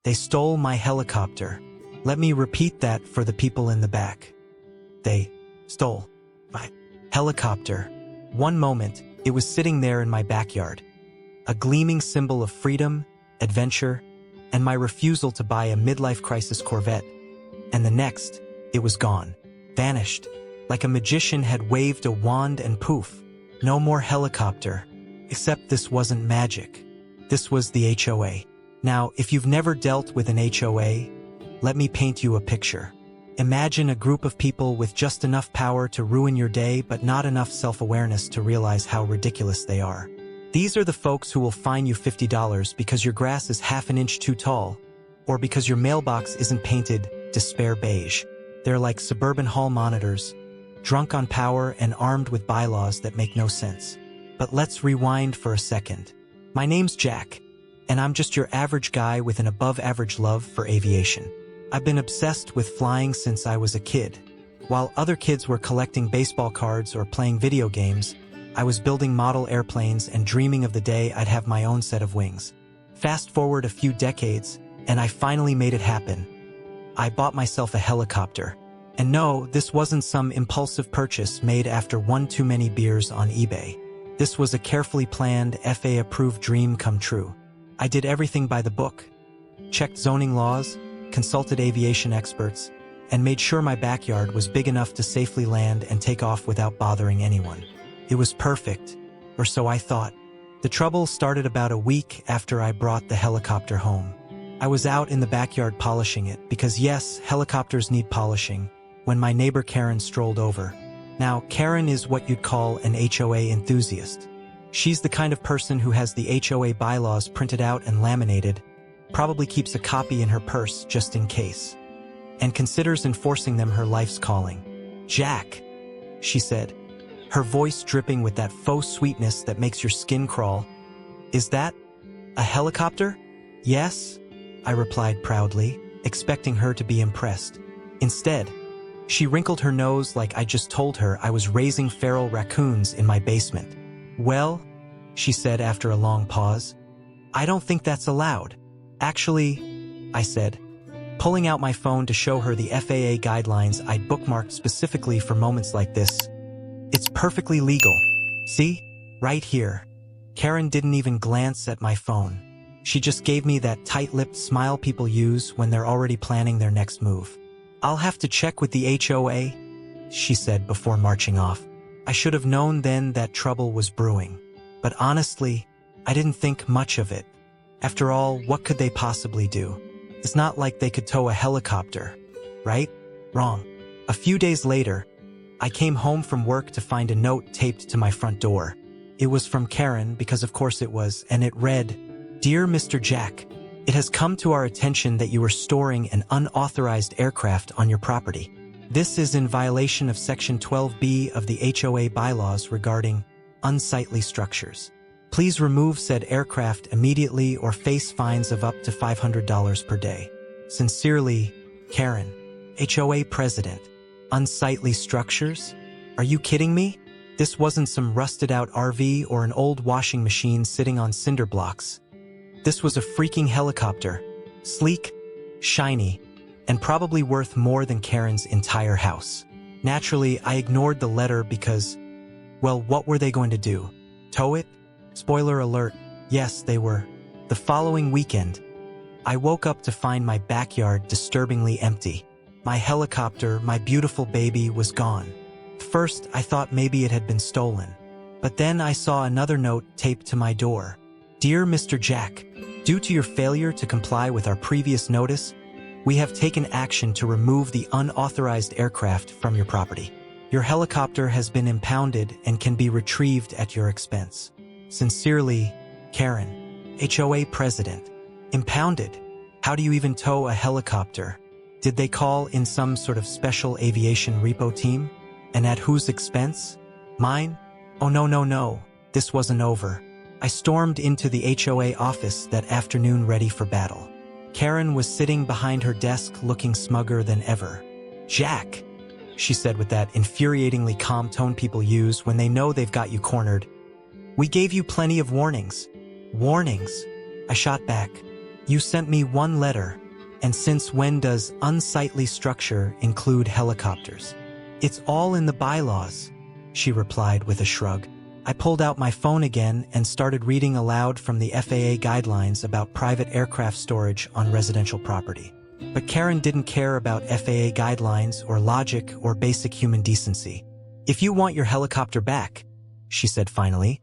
They stole my helicopter. Let me repeat that for the people in the back. They stole my helicopter. One moment, it was sitting there in my backyard, a gleaming symbol of freedom, adventure, and my refusal to buy a midlife crisis Corvette. And the next, it was gone, vanished, like a magician had waved a wand and poof, no more helicopter. Except this wasn't magic. This was the HOA. Now, if you've never dealt with an HOA, let me paint you a picture. Imagine a group of people with just enough power to ruin your day but not enough self-awareness to realize how ridiculous they are. These are the folks who will fine you $50 because your grass is half an inch too tall, or because your mailbox isn't painted despair beige. They're like suburban hall monitors, drunk on power and armed with bylaws that make no sense. But let's rewind for a second. My name's Jack, and I'm just your average guy with an above-average love for aviation. I've been obsessed with flying since I was a kid. While other kids were collecting baseball cards or playing video games, I was building model airplanes and dreaming of the day I'd have my own set of wings. Fast forward a few decades, and I finally made it happen. I bought myself a helicopter. And no, this wasn't some impulsive purchase made after one too many beers on eBay. This was a carefully planned, FAA-approved dream come true. I did everything by the book, checked zoning laws, consulted aviation experts, and made sure my backyard was big enough to safely land and take off without bothering anyone. It was perfect, or so I thought. The trouble started about a week after I brought the helicopter home. I was out in the backyard polishing it, because yes, helicopters need polishing, when my neighbor Karen strolled over. Now, Karen is what you'd call an HOA enthusiast. She's the kind of person who has the HOA bylaws printed out and laminated, probably keeps a copy in her purse just in case, and considers enforcing them her life's calling. "Jack," she said, her voice dripping with that faux sweetness that makes your skin crawl. "Is that a helicopter?" "Yes," I replied proudly, expecting her to be impressed. Instead, she wrinkled her nose like I just told her I was raising feral raccoons in my basement. "Well," she said after a long pause, "I don't think that's allowed." "Actually," I said, pulling out my phone to show her the FAA guidelines I'd bookmarked specifically for moments like this. "It's perfectly legal. See? Right here." Karen didn't even glance at my phone. She just gave me that tight-lipped smile people use when they're already planning their next move. "I'll have to check with the HOA," she said before marching off. I should have known then that trouble was brewing. But honestly, I didn't think much of it. After all, what could they possibly do? It's not like they could tow a helicopter, right? Wrong. A few days later, I came home from work to find a note taped to my front door. It was from Karen, because of course it was, and it read, "Dear Mr. Jack, it has come to our attention that you are storing an unauthorized aircraft on your property. This is in violation of Section 12B of the HOA bylaws regarding unsightly structures. Please remove said aircraft immediately or face fines of up to $500 per day. Sincerely, Karen, HOA President." Unsightly structures? Are you kidding me? This wasn't some rusted-out RV or an old washing machine sitting on cinder blocks. This was a freaking helicopter, sleek, shiny, and probably worth more than Karen's entire house. Naturally, I ignored the letter because, well, what were they going to do? Tow it? Spoiler alert, yes, they were. The following weekend, I woke up to find my backyard disturbingly empty. My helicopter, my beautiful baby, was gone. First, I thought maybe it had been stolen. But then I saw another note taped to my door. "Dear Mr. Jack, due to your failure to comply with our previous notice, we have taken action to remove the unauthorized aircraft from your property. Your helicopter has been impounded and can be retrieved at your expense. Sincerely, Karen, HOA President." Impounded? How do you even tow a helicopter? Did they call in some sort of special aviation repo team? And at whose expense? Mine? Oh no, this wasn't over. I stormed into the HOA office that afternoon ready for battle. Karen was sitting behind her desk looking smugger than ever. "Jack," she said with that infuriatingly calm tone people use when they know they've got you cornered, "we gave you plenty of warnings." "Warnings?" I shot back. You sent me one letter, and since when does unsightly structure include helicopters? It's all in the bylaws, she replied with a shrug. I pulled out my phone again and started reading aloud from the FAA guidelines about private aircraft storage on residential property. But Karen didn't care about FAA guidelines or logic or basic human decency. If you want your helicopter back, she said finally,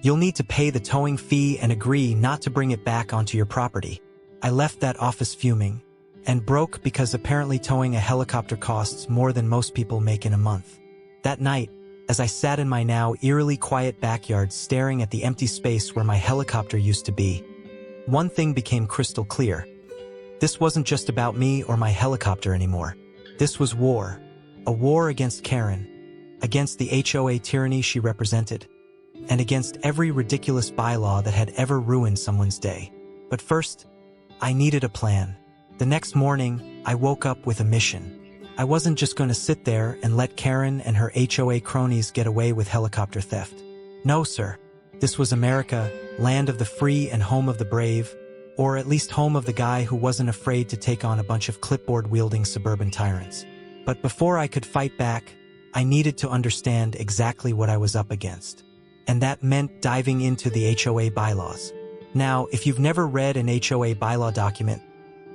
you'll need to pay the towing fee and agree not to bring it back onto your property. I left that office fuming and broke because apparently towing a helicopter costs more than most people make in a month. That night, as I sat in my now eerily quiet backyard staring at the empty space where my helicopter used to be, one thing became crystal clear. This wasn't just about me or my helicopter anymore. This was war. A war against Karen, against the HOA tyranny she represented, and against every ridiculous bylaw that had ever ruined someone's day. But first, I needed a plan. The next morning, I woke up with a mission. I wasn't just going to sit there and let Karen and her HOA cronies get away with helicopter theft. No, sir. This was America, land of the free and home of the brave, or at least home of the guy who wasn't afraid to take on a bunch of clipboard-wielding suburban tyrants. But before I could fight back, I needed to understand exactly what I was up against. And that meant diving into the HOA bylaws. Now, if you've never read an HOA bylaw document,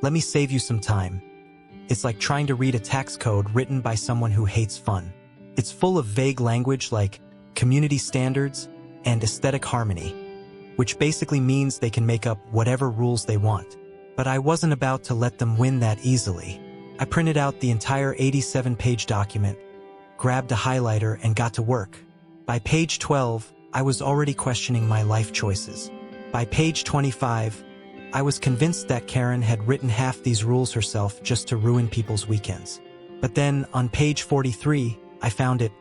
let me save you some time. It's like trying to read a tax code written by someone who hates fun. It's full of vague language like community standards and aesthetic harmony, which basically means they can make up whatever rules they want. But I wasn't about to let them win that easily. I printed out the entire 87-page document, grabbed a highlighter, and got to work. By page 12, I was already questioning my life choices. By page 25, I was convinced that Karen had written half these rules herself just to ruin people's weekends. But then, on page 43, I found it.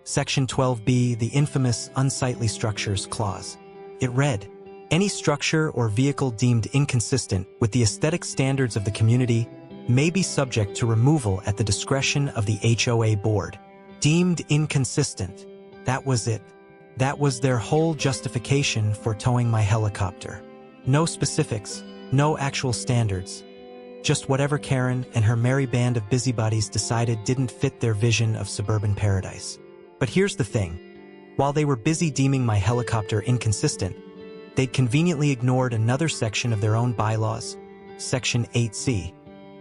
Section 12B, the infamous unsightly structures clause. It read, any structure or vehicle deemed inconsistent with the aesthetic standards of the community may be subject to removal at the discretion of the HOA board. Deemed inconsistent. That was it. That was their whole justification for towing my helicopter. No specifics, no actual standards. Just whatever Karen and her merry band of busybodies decided didn't fit their vision of suburban paradise. But here's the thing. While they were busy deeming my helicopter inconsistent, they'd conveniently ignored another section of their own bylaws, Section 8C,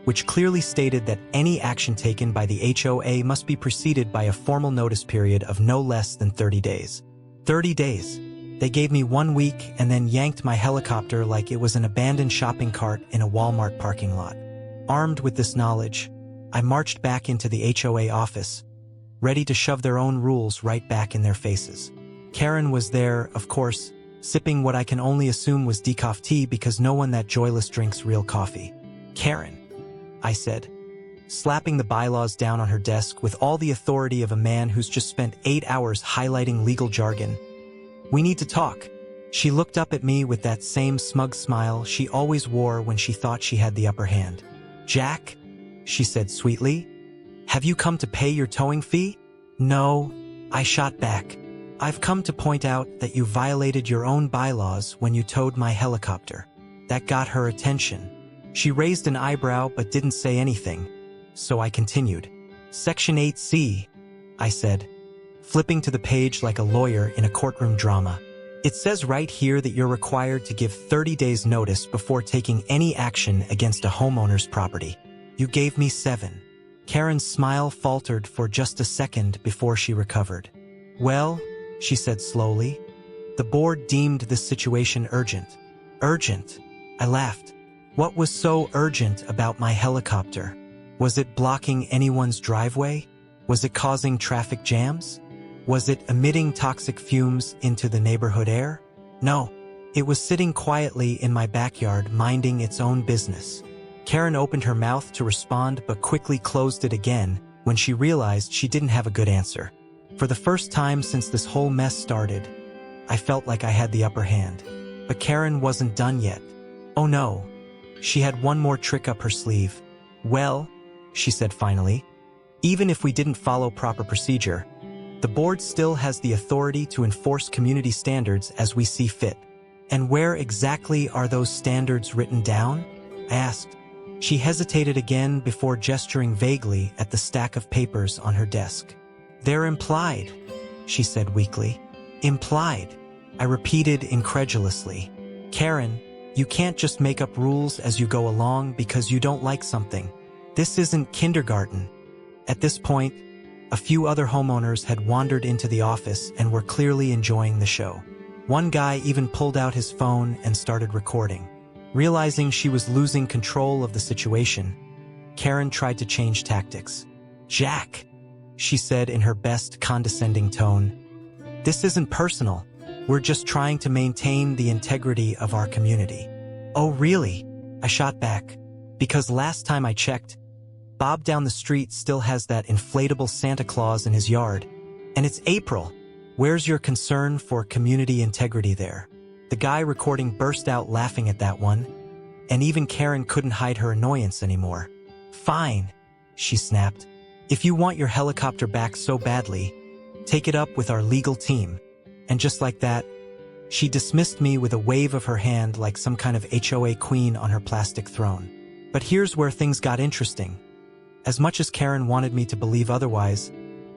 which clearly stated that any action taken by the HOA must be preceded by a formal notice period of no less than 30 days. 30 days. They gave me 1 week and then yanked my helicopter like it was an abandoned shopping cart in a Walmart parking lot. Armed with this knowledge, I marched back into the HOA office, ready to shove their own rules right back in their faces. Karen was there, of course, sipping what I can only assume was decaf tea because no one that joyless drinks real coffee. Karen, I said, slapping the bylaws down on her desk with all the authority of a man who's just spent 8 hours highlighting legal jargon. We need to talk. She looked up at me with that same smug smile she always wore when she thought she had the upper hand. Jack, she said sweetly, have you come to pay your towing fee? No, I shot back. I've come to point out that you violated your own bylaws when you towed my helicopter. That got her attention. She raised an eyebrow but didn't say anything, so I continued. Section 8C, I said, flipping to the page like a lawyer in a courtroom drama. It says right here that you're required to give 30 days notice before taking any action against a homeowner's property. You gave me 7. Karen's smile faltered for just a second before she recovered. Well, she said slowly, the board deemed this situation urgent. Urgent? I laughed. What was so urgent about my helicopter? Was it blocking anyone's driveway? Was it causing traffic jams? Was it emitting toxic fumes into the neighborhood air? No, it was sitting quietly in my backyard minding its own business. Karen opened her mouth to respond but quickly closed it again when she realized she didn't have a good answer. For the first time since this whole mess started, I felt like I had the upper hand. But Karen wasn't done yet. Oh no, she had one more trick up her sleeve. Well, she said finally, even if we didn't follow proper procedure, the board still has the authority to enforce community standards as we see fit. And where exactly are those standards written down? I asked. She hesitated again before gesturing vaguely at the stack of papers on her desk. "They're implied," she said weakly. "Implied," I repeated incredulously. "Karen, you can't just make up rules as you go along because you don't like something. This isn't kindergarten." At this point, a few other homeowners had wandered into the office and were clearly enjoying the show. One guy even pulled out his phone and started recording. Realizing she was losing control of the situation, Karen tried to change tactics. "Jack," she said in her best condescending tone, "this isn't personal. We're just trying to maintain the integrity of our community." "Oh, really?" I shot back. Because last time I checked, Bob down the street still has that inflatable Santa Claus in his yard. And it's April. Where's your concern for community integrity there? The guy recording burst out laughing at that one, and even Karen couldn't hide her annoyance anymore. "Fine," she snapped. "If you want your helicopter back so badly, take it up with our legal team." And just like that, she dismissed me with a wave of her hand like some kind of HOA queen on her plastic throne. But here's where things got interesting. As much as Karen wanted me to believe otherwise,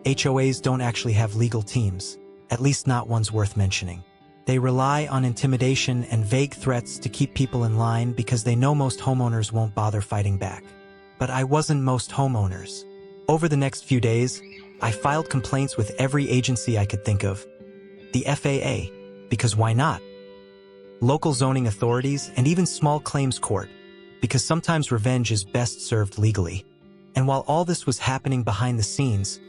HOAs don't actually have legal teams, at least not ones worth mentioning. They rely on intimidation and vague threats to keep people in line because they know most homeowners won't bother fighting back. But I wasn't most homeowners. Over the next few days, I filed complaints with every agency I could think of. The FAA, because why not? Local zoning authorities, and even small claims court, because sometimes revenge is best served legally. And while all this was happening behind the scenes,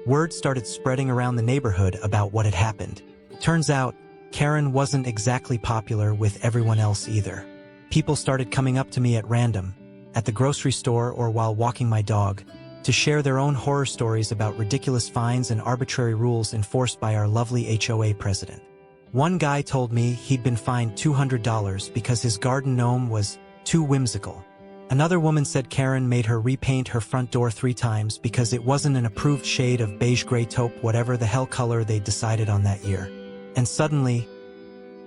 word started spreading around the neighborhood about what had happened. Turns out, Karen wasn't exactly popular with everyone else either. People started coming up to me at random, at the grocery store or while walking my dog, to share their own horror stories about ridiculous fines and arbitrary rules enforced by our lovely HOA president. One guy told me he'd been fined $200 because his garden gnome was too whimsical. Another woman said Karen made her repaint her front door 3 times because it wasn't an approved shade of beige gray taupe, whatever the hell color they'd decided on that year. And suddenly,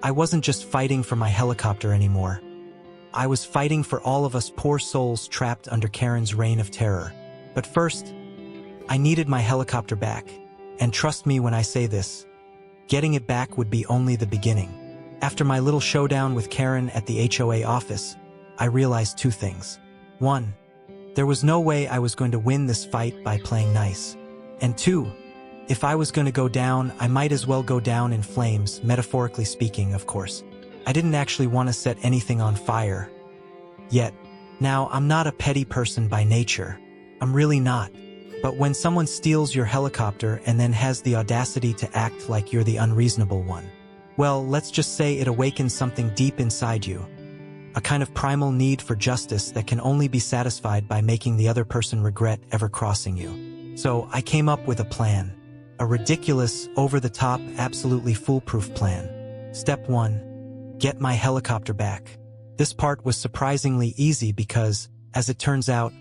I wasn't just fighting for my helicopter anymore. I was fighting for all of us poor souls trapped under Karen's reign of terror. But first, I needed my helicopter back. And trust me when I say this, getting it back would be only the beginning. After my little showdown with Karen at the HOA office, I realized 2 things. 1, there was no way I was going to win this fight by playing nice. And 2, if I was going to go down, I might as well go down in flames, metaphorically speaking, of course. I didn't actually want to set anything on fire. Yet, now I'm not a petty person by nature. I'm really not. But when someone steals your helicopter and then has the audacity to act like you're the unreasonable one, well, let's just say it awakens something deep inside you. A kind of primal need for justice that can only be satisfied by making the other person regret ever crossing you. So I came up with a plan. A ridiculous, over-the-top, absolutely foolproof plan. Step 1. Get my helicopter back. This part was surprisingly easy because, as it turns out,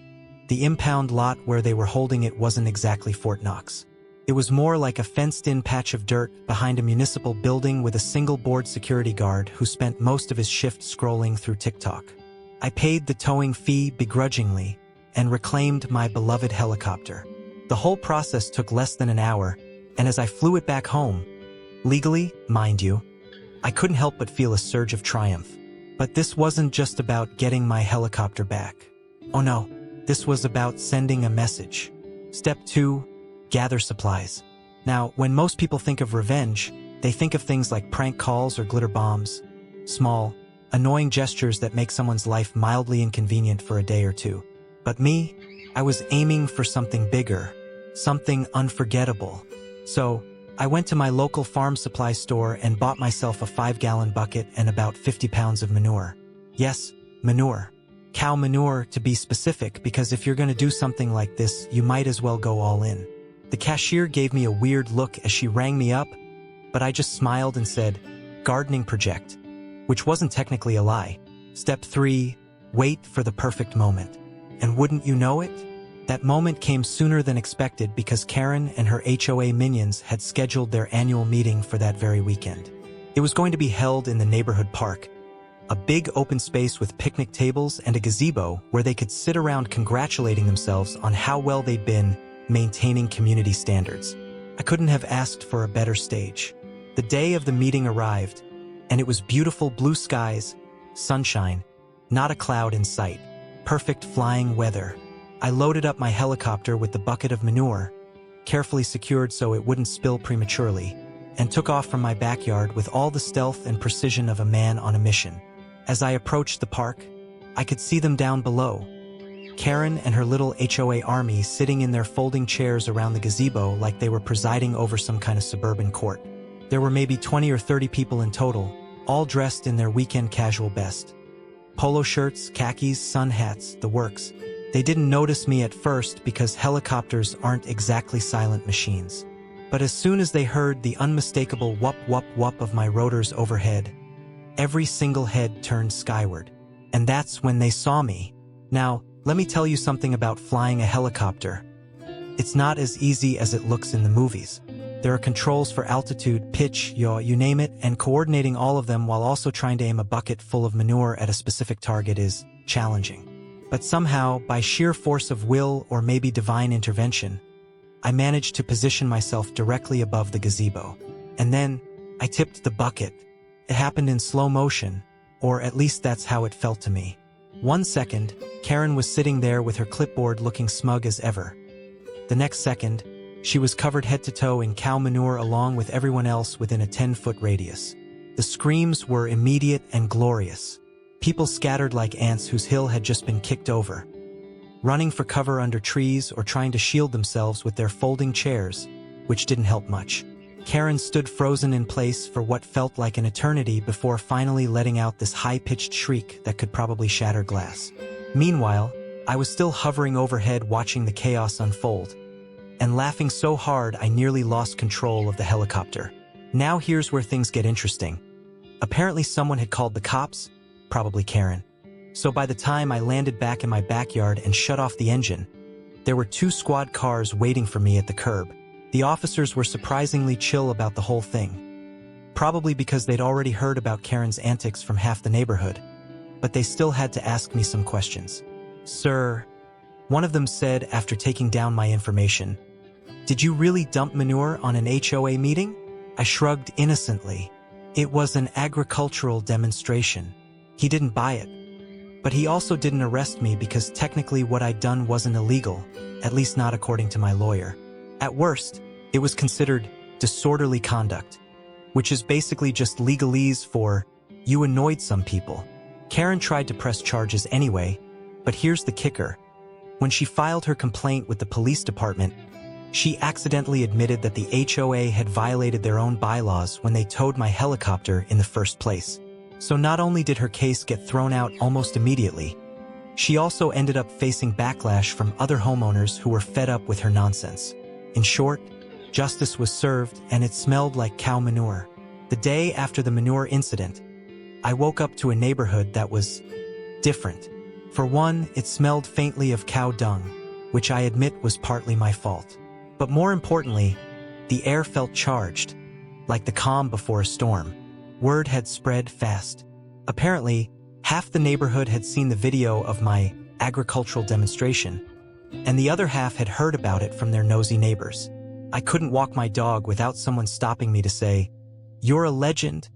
the impound lot where they were holding it wasn't exactly Fort Knox. It was more like a fenced-in patch of dirt behind a municipal building with a single-board security guard who spent most of his shift scrolling through TikTok. I paid the towing fee begrudgingly and reclaimed my beloved helicopter. The whole process took less than an hour, and as I flew it back home, legally, mind you, I couldn't help but feel a surge of triumph. But this wasn't just about getting my helicopter back. Oh no, this was about sending a message. Step 2. Gather supplies. Now, when most people think of revenge, they think of things like prank calls or glitter bombs. Small, annoying gestures that make someone's life mildly inconvenient for a day or 2. But me, I was aiming for something bigger, something unforgettable. So, I went to my local farm supply store and bought myself a 5-gallon bucket and about 50 pounds of manure. Yes, manure. Cow manure, to be specific, because if you're going to do something like this, you might as well go all in. The cashier gave me a weird look as she rang me up, but I just smiled and said, "Gardening project," which wasn't technically a lie. Step 3. Wait for the perfect moment. And wouldn't you know it? That moment came sooner than expected because Karen and her HOA minions had scheduled their annual meeting for that very weekend. It was going to be held in the neighborhood park, a big open space with picnic tables and a gazebo where they could sit around congratulating themselves on how well they'd been maintaining community standards. I couldn't have asked for a better stage. The day of the meeting arrived, and it was beautiful blue skies, sunshine, not a cloud in sight, perfect flying weather. I loaded up my helicopter with the bucket of manure, carefully secured so it wouldn't spill prematurely, and took off from my backyard with all the stealth and precision of a man on a mission. As I approached the park, I could see them down below. Karen and her little HOA army sitting in their folding chairs around the gazebo like they were presiding over some kind of suburban court. There were maybe 20 or 30 people in total, all dressed in their weekend casual best. Polo shirts, khakis, sun hats, the works. They didn't notice me at first because helicopters aren't exactly silent machines. But as soon as they heard the unmistakable whoop whoop whoop of my rotors overhead, every single head turned skyward. And that's when they saw me. Now, let me tell you something about flying a helicopter. It's not as easy as it looks in the movies. There are controls for altitude, pitch, yaw, you name it, and coordinating all of them while also trying to aim a bucket full of manure at a specific target is challenging. But somehow, by sheer force of will or maybe divine intervention, I managed to position myself directly above the gazebo. And then, I tipped the bucket. It happened in slow motion, or at least that's how it felt to me. 1 second, Karen was sitting there with her clipboard looking smug as ever. The next second, she was covered head to toe in cow manure along with everyone else within a 10-foot radius. The screams were immediate and glorious. People scattered like ants whose hill had just been kicked over, running for cover under trees or trying to shield themselves with their folding chairs, which didn't help much. Karen stood frozen in place for what felt like an eternity before finally letting out this high-pitched shriek that could probably shatter glass. Meanwhile, I was still hovering overhead watching the chaos unfold, and laughing so hard I nearly lost control of the helicopter. Now here's where things get interesting. Apparently someone had called the cops, probably Karen. So by the time I landed back in my backyard and shut off the engine, there were 2 squad cars waiting for me at the curb. The officers were surprisingly chill about the whole thing, probably because they'd already heard about Karen's antics from half the neighborhood, but they still had to ask me some questions. "Sir," one of them said after taking down my information, "did you really dump manure on an HOA meeting?" I shrugged innocently. It was an agricultural demonstration. He didn't buy it. But he also didn't arrest me because technically what I'd done wasn't illegal, at least not according to my lawyer. At worst, it was considered disorderly conduct, which is basically just legalese for you annoyed some people. Karen tried to press charges anyway, but here's the kicker. When she filed her complaint with the police department, she accidentally admitted that the HOA had violated their own bylaws when they towed my helicopter in the first place. So not only did her case get thrown out almost immediately, she also ended up facing backlash from other homeowners who were fed up with her nonsense. In short, justice was served and it smelled like cow manure. The day after the manure incident, I woke up to a neighborhood that was different. For one, it smelled faintly of cow dung, which I admit was partly my fault. But more importantly, the air felt charged, like the calm before a storm. Word had spread fast. Apparently, half the neighborhood had seen the video of my agricultural demonstration, and the other half had heard about it from their nosy neighbors. I couldn't walk my dog without someone stopping me to say, "You're a legend,"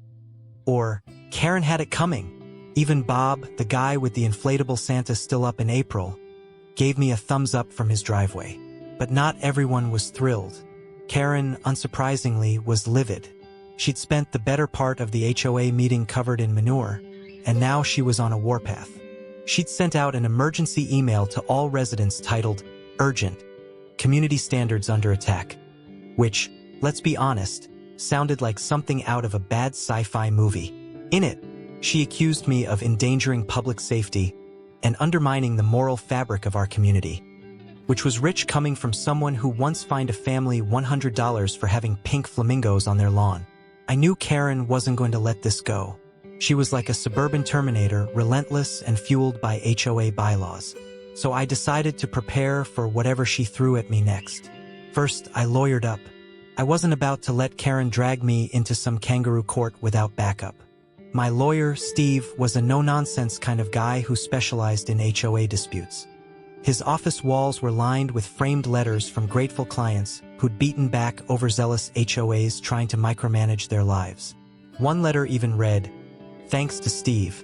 or "Karen had it coming." Even Bob, the guy with the inflatable Santa still up in April, gave me a thumbs up from his driveway. But not everyone was thrilled. Karen, unsurprisingly, was livid. She'd spent the better part of the HOA meeting covered in manure, and now she was on a warpath. She'd sent out an emergency email to all residents titled, "Urgent, Community Standards Under Attack," which, let's be honest, sounded like something out of a bad sci-fi movie. In it, she accused me of endangering public safety and undermining the moral fabric of our community, which was rich coming from someone who once fined a family $100 for having pink flamingos on their lawn. I knew Karen wasn't going to let this go. She was like a suburban Terminator, relentless and fueled by HOA bylaws. So I decided to prepare for whatever she threw at me next. First, I lawyered up. I wasn't about to let Karen drag me into some kangaroo court without backup. My lawyer, Steve, was a no-nonsense kind of guy who specialized in HOA disputes. His office walls were lined with framed letters from grateful clients who'd beaten back overzealous HOAs trying to micromanage their lives. One letter even read, "Thanks to Steve,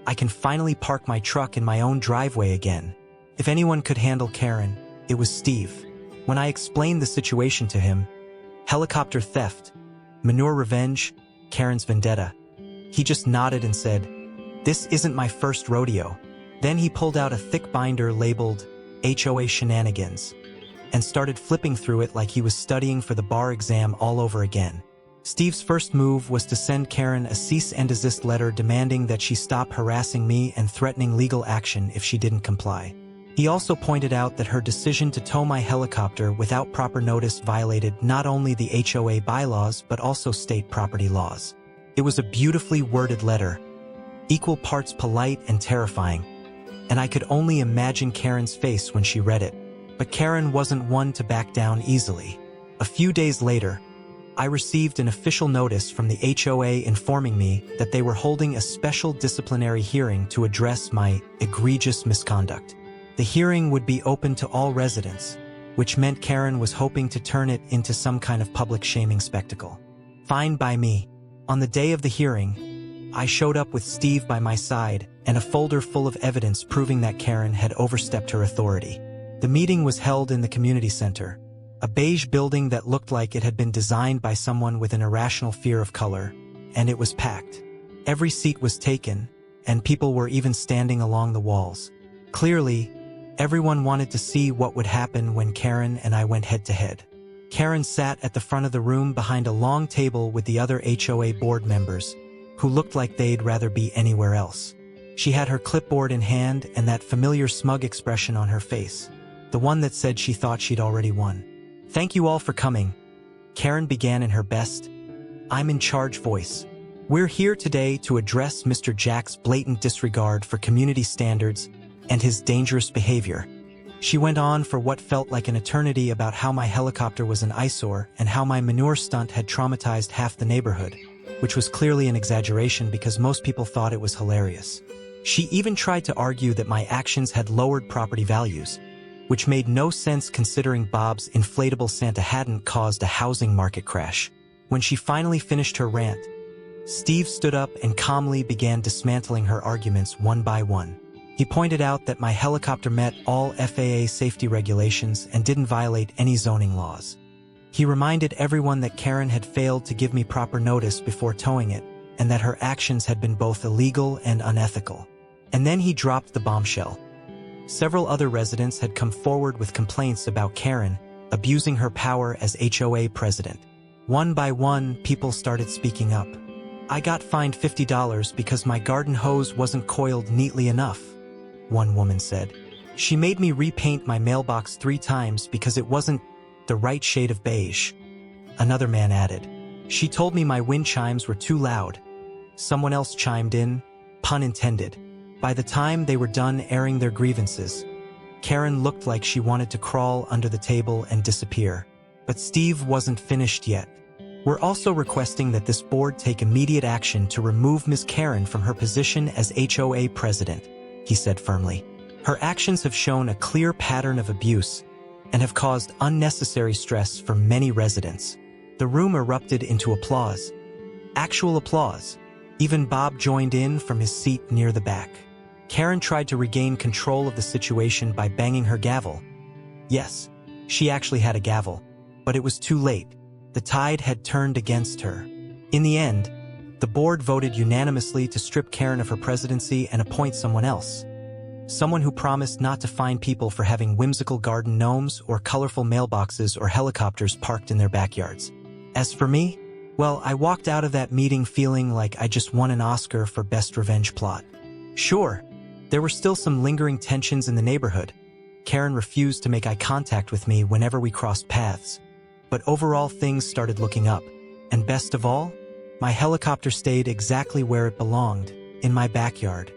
I can finally park my truck in my own driveway again." If anyone could handle Karen, it was Steve. When I explained the situation to him, helicopter theft, Manure revenge, Karen's vendetta, he just nodded and said, "This isn't my first rodeo." Then he pulled out a thick binder labeled HOA Shenanigans and started flipping through it like he was studying for the bar exam all over again. Steve's first move was to send Karen a cease and desist letter demanding that she stop harassing me and threatening legal action if she didn't comply. He also pointed out that her decision to tow my helicopter without proper notice violated not only the HOA bylaws but also state property laws. It was a beautifully worded letter, equal parts polite and terrifying, and I could only imagine Karen's face when she read it. But Karen wasn't one to back down easily. A few days later, I received an official notice from the HOA informing me that they were holding a special disciplinary hearing to address my egregious misconduct. The hearing would be open to all residents, which meant Karen was hoping to turn it into some kind of public shaming spectacle. Fine by me. On the day of the hearing, I showed up with Steve by my side and a folder full of evidence proving that Karen had overstepped her authority. The meeting was held in the community center, a beige building that looked like it had been designed by someone with an irrational fear of color, and it was packed. Every seat was taken, and people were even standing along the walls. Clearly, everyone wanted to see what would happen when Karen and I went head-to-head. Karen sat at the front of the room behind a long table with the other HOA board members, who looked like they'd rather be anywhere else. She had her clipboard in hand and that familiar smug expression on her face, the one that said she thought she'd already won. "Thank you all for coming," Karen began in her best, "I'm in charge" voice. "We're here today to address Mr. Jack's blatant disregard for community standards and his dangerous behavior." She went on for what felt like an eternity about how my helicopter was an eyesore and how my manure stunt had traumatized half the neighborhood, which was clearly an exaggeration because most people thought it was hilarious. She even tried to argue that my actions had lowered property values, which made no sense considering Bob's inflatable Santa hadn't caused a housing market crash. When she finally finished her rant, Steve stood up and calmly began dismantling her arguments one by one. He pointed out that my helicopter met all FAA safety regulations and didn't violate any zoning laws. He reminded everyone that Karen had failed to give me proper notice before towing it, and that her actions had been both illegal and unethical. And then he dropped the bombshell. Several other residents had come forward with complaints about Karen abusing her power as HOA president. One by one, people started speaking up. "I got fined $50 because my garden hose wasn't coiled neatly enough," one woman said. "She made me repaint my mailbox 3 times because it wasn't the right shade of beige," another man added. "She told me my wind chimes were too loud." Someone else chimed in, pun intended. By the time they were done airing their grievances, Karen looked like she wanted to crawl under the table and disappear. But Steve wasn't finished yet. "We're also requesting that this board take immediate action to remove Ms. Karen from her position as HOA president," he said firmly. "Her actions have shown a clear pattern of abuse and have caused unnecessary stress for many residents." The room erupted into applause. Actual applause. Even Bob joined in from his seat near the back. Karen tried to regain control of the situation by banging her gavel. Yes, she actually had a gavel, but it was too late. The tide had turned against her. In the end, the board voted unanimously to strip Karen of her presidency and appoint someone else. Someone who promised not to fine people for having whimsical garden gnomes or colorful mailboxes or helicopters parked in their backyards. As for me, well, I walked out of that meeting feeling like I just won an Oscar for Best Revenge Plot. Sure, there were still some lingering tensions in the neighborhood. Karen refused to make eye contact with me whenever we crossed paths. But overall things started looking up. And best of all, my helicopter stayed exactly where it belonged, in my backyard,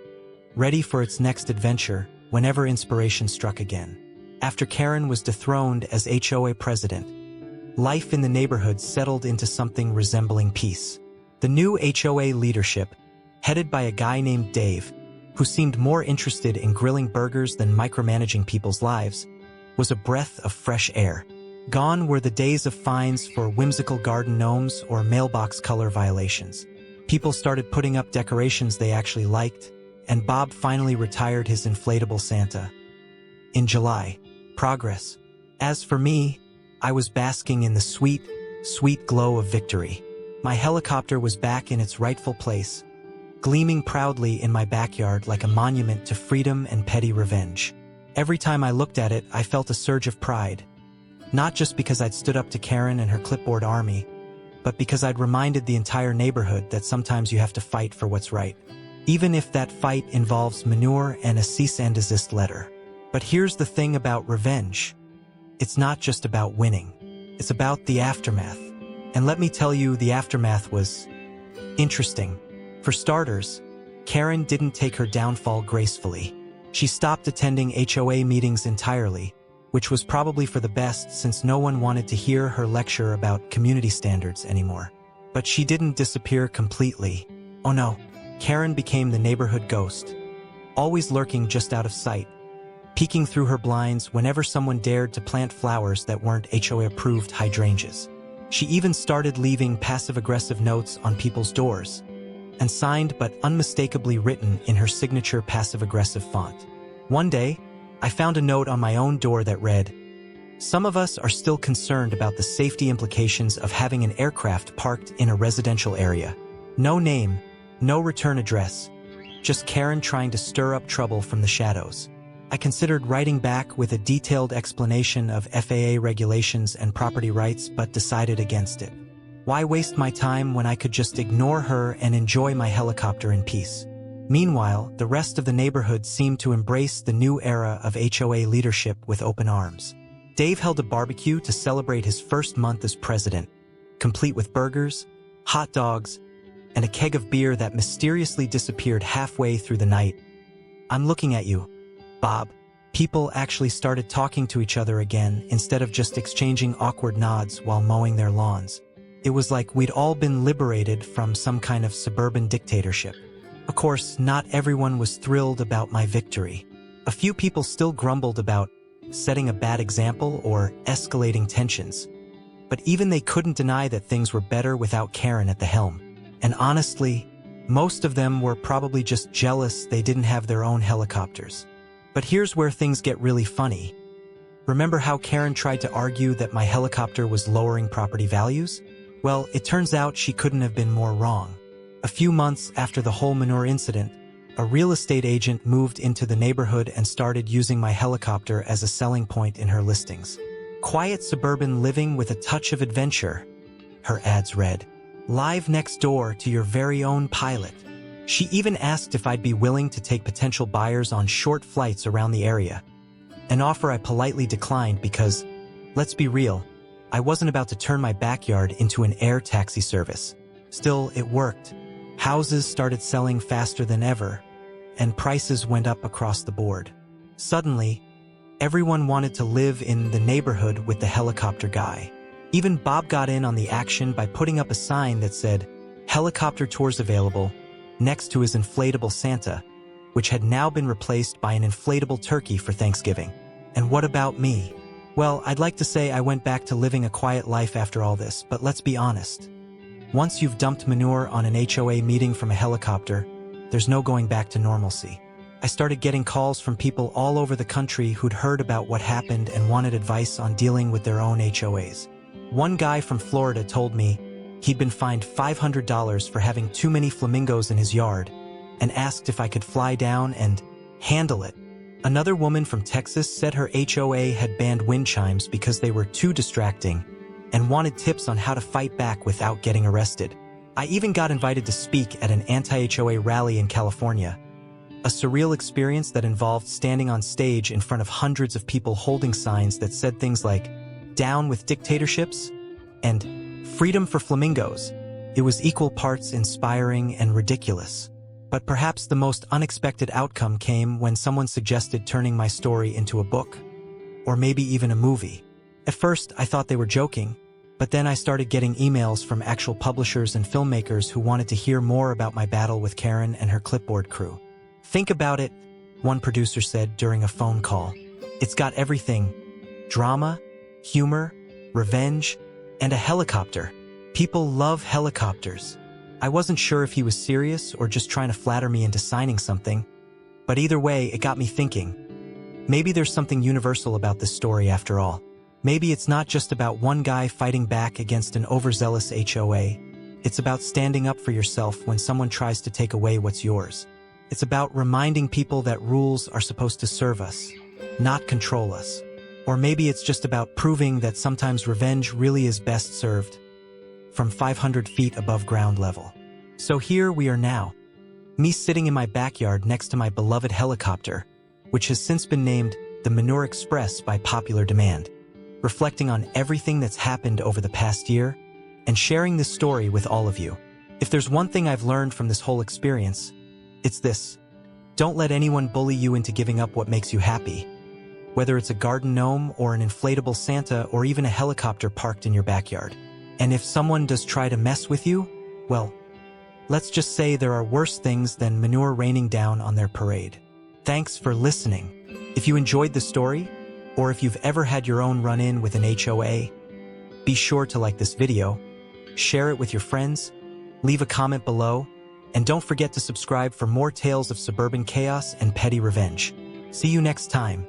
ready for its next adventure whenever inspiration struck again. After Karen was dethroned as HOA president, life in the neighborhood settled into something resembling peace. The new HOA leadership, headed by a guy named Dave, who seemed more interested in grilling burgers than micromanaging people's lives, was a breath of fresh air. Gone were the days of fines for whimsical garden gnomes or mailbox color violations. People started putting up decorations they actually liked, and Bob finally retired his inflatable Santa. In July, progress. As for me, I was basking in the sweet, sweet glow of victory. My helicopter was back in its rightful place, gleaming proudly in my backyard like a monument to freedom and petty revenge. Every time I looked at it, I felt a surge of pride. Not just because I'd stood up to Karen and her clipboard army, but because I'd reminded the entire neighborhood that sometimes you have to fight for what's right, even if that fight involves Manure and a cease and desist letter. But here's the thing about revenge. It's not just about winning. It's about the aftermath. And let me tell you, the aftermath was interesting. For starters, Karen didn't take her downfall gracefully. She stopped attending HOA meetings entirely, which was probably for the best since no one wanted to hear her lecture about community standards anymore. But she didn't disappear completely. Oh no, Karen became the neighborhood ghost, always lurking just out of sight, peeking through her blinds whenever someone dared to plant flowers that weren't HOA-approved hydrangeas. She even started leaving passive-aggressive notes on people's doors, and signed but unmistakably written in her signature passive-aggressive font. One day, I found a note on my own door that read, "Some of us are still concerned about the safety implications of having an aircraft parked in a residential area. No name, no return address, just Karen trying to stir up trouble from the shadows." I considered writing back with a detailed explanation of FAA regulations and property rights, but decided against it. Why waste my time when I could just ignore her and enjoy my helicopter in peace? Meanwhile, the rest of the neighborhood seemed to embrace the new era of HOA leadership with open arms. Dave held a barbecue to celebrate his first month as president, complete with burgers, hot dogs, and a keg of beer that mysteriously disappeared halfway through the night. "I'm looking at you, Bob." People actually started talking to each other again instead of just exchanging awkward nods while mowing their lawns. It was like we'd all been liberated from some kind of suburban dictatorship. Of course, not everyone was thrilled about my victory. A few people still grumbled about setting a bad example or escalating tensions. But even they couldn't deny that things were better without Karen at the helm. And honestly, most of them were probably just jealous they didn't have their own helicopters. But here's where things get really funny. Remember how Karen tried to argue that my helicopter was lowering property values? Well, it turns out she couldn't have been more wrong. A few months after the whole Manure incident, a real estate agent moved into the neighborhood and started using my helicopter as a selling point in her listings. "Quiet suburban living with a touch of adventure," her ads read. "Live next door to your very own pilot." She even asked if I'd be willing to take potential buyers on short flights around the area. An offer I politely declined because, let's be real, I wasn't about to turn my backyard into an air taxi service. Still, it worked. Houses started selling faster than ever, and prices went up across the board. Suddenly, everyone wanted to live in the neighborhood with the helicopter guy. Even Bob got in on the action by putting up a sign that said, "Helicopter tours available," next to his inflatable Santa, which had now been replaced by an inflatable turkey for Thanksgiving. And what about me? Well, I'd like to say I went back to living a quiet life after all this, but let's be honest. Once you've dumped Manure on an HOA meeting from a helicopter, there's no going back to normalcy. I started getting calls from people all over the country who'd heard about what happened and wanted advice on dealing with their own HOAs. One guy from Florida told me he'd been fined $500 for having too many flamingos in his yard and asked if I could fly down and handle it. Another woman from Texas said her HOA had banned wind chimes because they were too distracting and wanted tips on how to fight back without getting arrested. I even got invited to speak at an anti-HOA rally in California, a surreal experience that involved standing on stage in front of hundreds of people holding signs that said things like, "Down with dictatorships," and "Freedom for flamingos." It was equal parts inspiring and ridiculous. But perhaps the most unexpected outcome came when someone suggested turning my story into a book, or maybe even a movie. At first, I thought they were joking, But then I started getting emails from actual publishers and filmmakers who wanted to hear more about my battle with Karen and her clipboard crew. Think about it, one producer said during a phone call. It's got everything: drama, humor, revenge, and a helicopter. People love helicopters. I wasn't sure if he was serious or just trying to flatter me into signing something, but either way, it got me thinking. Maybe there's something universal about this story after all. Maybe it's not just about one guy fighting back against an overzealous HOA. It's about standing up for yourself when someone tries to take away what's yours. It's about reminding people that rules are supposed to serve us, not control us. Or maybe it's just about proving that sometimes revenge really is best served from 500 feet above ground level. So here we are now, me sitting in my backyard next to my beloved helicopter, which has since been named the Manure Express by popular demand, reflecting on everything that's happened over the past year and sharing this story with all of you. If there's one thing I've learned from this whole experience, it's this: don't let anyone bully you into giving up what makes you happy. Whether it's a garden gnome or an inflatable Santa or even a helicopter parked in your backyard. And if someone does try to mess with you, well, let's just say there are worse things than manure raining down on their parade. Thanks for listening. If you enjoyed the story, or if you've ever had your own run-in with an HOA, be sure to like this video, share it with your friends, leave a comment below, and don't forget to subscribe for more tales of suburban chaos and petty revenge. See you next time.